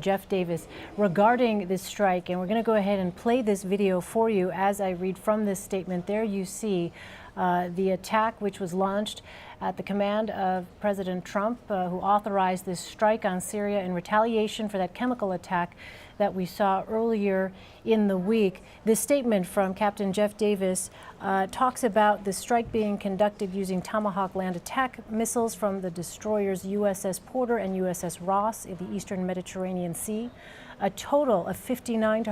Jeff Davis regarding this strike, and we're going to go ahead and play this video for you as I read from this statement. There you see the attack which was launched at the command of President Trump, who authorized this strike on Syria in retaliation for that chemical attack that we saw earlier in the week. This statement from Captain Jeff Davis talks about the strike being conducted using Tomahawk land attack missiles from the destroyers USS Porter and USS Ross in the eastern Mediterranean Sea. A total of 59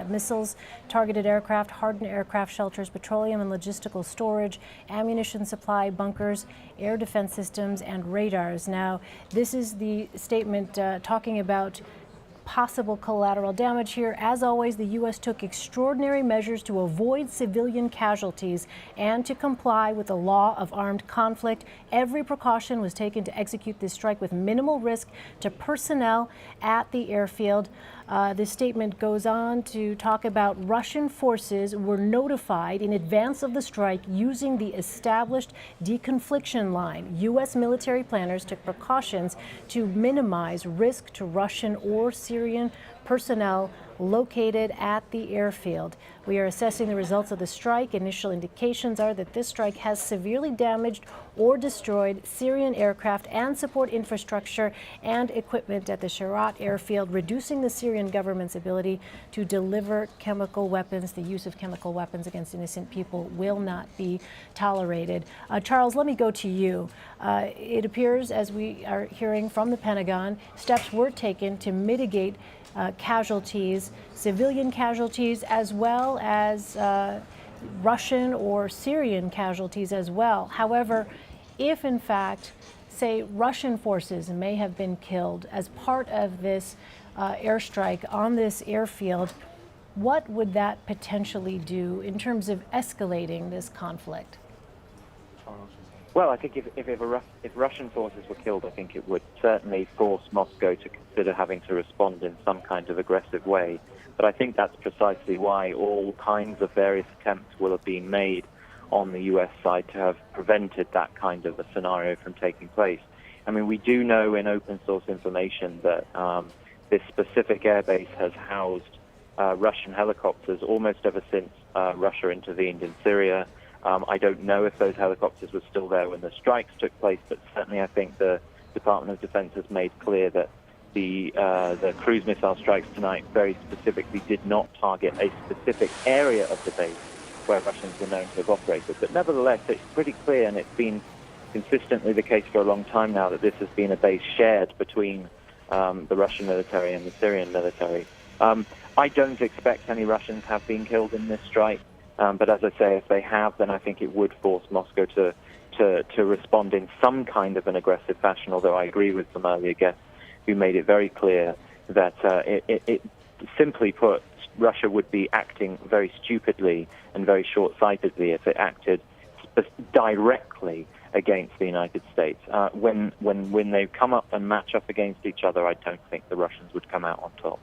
missiles targeted aircraft, hardened aircraft shelters, petroleum and logistical storage, ammunition supply, bunkers, air defense systems, and radars. Now, this is the statement talking about possible collateral damage here. As always, the U.S. took extraordinary measures to avoid civilian casualties and to comply with the law of armed conflict. Every precaution was taken to execute this strike with minimal risk to personnel at the airfield. This statement goes on to talk about Russian forces were notified in advance of the strike using the established deconfliction line. U.S. military planners took precautions to minimize risk to Russian or Syrian personnel located at the airfield. We are assessing the results of the strike. Initial indications are that this strike has severely damaged or destroyed Syrian aircraft and support infrastructure and equipment at the Scharrat airfield, reducing the Syrian government's ability to deliver chemical weapons. The use of chemical weapons against innocent people will not be tolerated. Charles, let me go to you. It appears, as we are hearing from the Pentagon, steps were taken to mitigate casualties, civilian casualties, as well as Russian or Syrian casualties as well. However, if in fact, say, Russian forces may have been killed as part of this airstrike on this airfield, what would that potentially do in terms of escalating this conflict? Well, I think if Russian forces were killed, I think it would certainly force Moscow to consider having to respond in some kind of aggressive way. But I think that's precisely why all kinds of various attempts will have been made on the U.S. side to have prevented that kind of a scenario from taking place. I mean, we do know in open source information that this specific airbase has housed Russian helicopters almost ever since Russia intervened in Syria. I don't know if those helicopters were still there when the strikes took place, but certainly I think the Department of Defense has made clear that the cruise missile strikes tonight very specifically did not target a specific area of the base where Russians were known to have operated. But nevertheless, it's pretty clear, and it's been consistently the case for a long time now, that this has been a base shared between the Russian military and the Syrian military. I don't expect any Russians have been killed in this strike. But as I say, if they have, then I think it would force Moscow to respond in some kind of an aggressive fashion, although I agree with some earlier guests who made it very clear that it simply put, Russia would be acting very stupidly and very short-sightedly if it acted directly against the United States. When they come up and match up against each other, I don't think the Russians would come out on top.